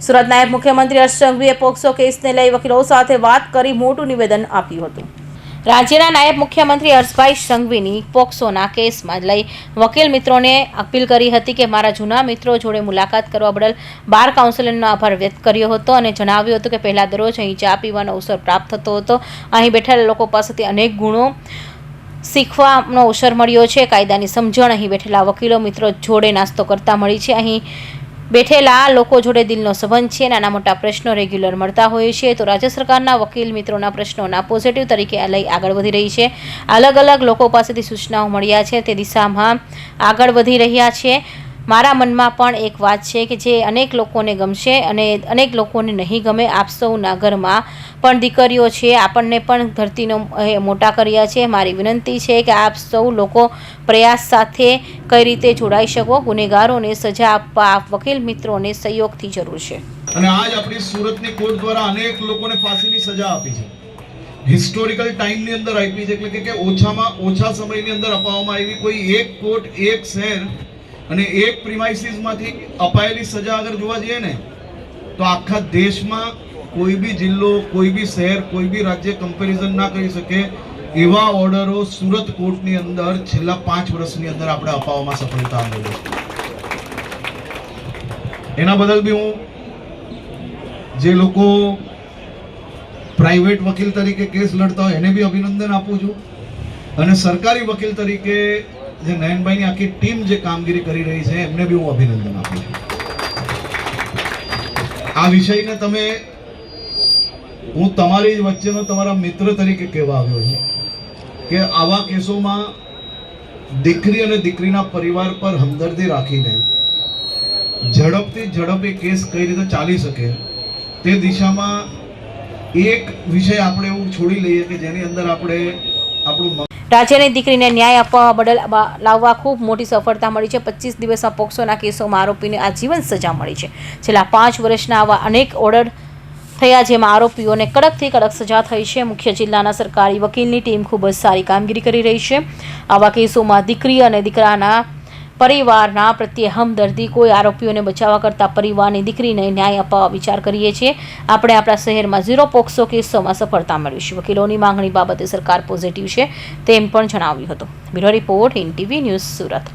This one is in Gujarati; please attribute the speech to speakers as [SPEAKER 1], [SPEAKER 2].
[SPEAKER 1] સુરત નાયબ મુખ્યમંત્રી હર્ષ સંઘવીએ પોક્સો કેસને લઈ વકીલો સાથે વાત કરી મોટું નિવેદન આપ્યું હતું। રાજ્યના નાયબ મુખ્યમંત્રી હર્ષભાઈ સંઘવીની પોક્સોના કેસમાં લઈ વકીલ મિત્રોને અપીલ કરી હતી કે મારા જૂના મિત્રો જોડે મુલાકાત કરવા બદલ બાર કાઉન્સિલરનો આભાર વ્યક્ત કર્યો હતો અને જણાવ્યું હતું કે પહેલા દરરોજ અહીં ચા પીવાનો અવસર પ્રાપ્ત થતો હતો। અહીં બેઠેલા લોકો પાસેથી અનેક ગુણો શીખવાનો અવસર મળ્યો છે। કાયદાની સમજણ અહીં બેઠેલા વકીલો મિત્રો જોડે નાસ્તો કરતા મળી છે। અહીં બેઠેલા લોકો જોડે દિલનો સંબંધ છે। નાના મોટા પ્રશ્નો રેગ્યુલર મળતા હોય છે તો રાજ્ય સરકારના વકીલ મિત્રોના પ્રશ્નોના પોઝિટિવ તરીકે લઈ આગળ વધી રહી છે। અલગ અલગ લોકો પાસેથી સૂચનાઓ મળ્યા છે તે દિશામાં આગળ વધી રહ્યા છે। મારા મનમાં પણ એક વાત છે કે જે અનેક લોકોને ગમશે અને અનેક લોકોને નહીં ગમે। આપ સૌના ઘરમાં પણ દીકરીઓ છે, આપણને પણ ધરતીનો મોટા કર્યા છે। મારી વિનંતી છે કે આપ સૌ લોકો પ્રયાસ સાથે કઈ રીતે જોડાઈ શકો। ગુનેગારોને સજા આપવા વકીલ મિત્રોને સહયોગથી જરૂર છે।
[SPEAKER 2] અને આજ આપણી સુરતની કોર્ટ દ્વારા અનેક લોકોને ફાંસીની સજા આપી છે। હિસ્ટોરિકલ ટાઈમની અંદર આપી છે, એટલે કે ઓછામાં ઓછા સમયની અંદર અપાવવામાં આવી કોઈ એક કોર્ટ, એક શહેર અને એક પ્રિમાઇસીસમાંથી અપાયેલી સજા અગર જોવા જઈએ ને તો આખા દેશમાં કોઈ બી જિલ્લો, કોઈ બી શહેર, કોઈ બી રાજ્ય કમ્પેરિઝન ના કરી શકે એવા ઓર્ડરો સુરત કોર્ટની અંદર છેલ્લા 5 વર્ષની અંદર આપણે અપાવવામાં સફળતા મળી છે। એના બદલ બી હું જે લોકો પ્રાઇવેટ વકીલ તરીકે કેસ લડતા હોય એને બી અભિનંદન આપું છું અને સરકારી વકીલ તરીકે જે નયનભાઈની આખી ટીમ જે કામગીરી કરી રહી છે એમને બી હું અભિનંદન આપું છું। આ વિષયને હું તમારી વચ્ચેનો તમારા મિત્ર તરીકે કહેવા આવ્યો છું કે આવા કેસોમાં દીકરી અને દીકરીના પરિવાર પર હમદર્દી રાખીને ઝડપી કેસ કઈ રીતે ચાલી શકે તે દિશામાં એક વિષય આપણે એવું છોડી લઈએ કે જેની અંદર આપણે આપણું
[SPEAKER 1] રાજ્યની દીકરીને ન્યાય આપવા બદલ લાવવા ખૂબ મોટી સફળતા મળી છે। 25 દિવસમાં પોક્સોના કેસોમાં આરોપીને આજીવન સજા મળી છે। છેલ્લા 5 વર્ષના આવા અનેક ઓર્ડર થયા જેમાં આરોપીઓને કડકથી કડક સજા થઈ છે। મુખ્ય જિલ્લાના સરકારી વકીલની ટીમ ખૂબ જ સારી કામગીરી કરી રહી છે। આવા કેસોમાં દીકરી અને દીકરાના પરિવારના પ્રત્યે હમદર્દી, કોઈ આરોપીઓને બચાવવા કરતાં પરિવારની દીકરીને ન્યાય અપાવવા વિચાર કરીએ છીએ। આપણે આપણા શહેરમાં 0 પોક્સો કેસોમાં સફળતા મેળવી છે। વકીલોની માંગણી બાબતે સરકાર પોઝિટિવ છે તેમ પણ જણાવ્યું હતું। Bureau report, NTV news, Surat.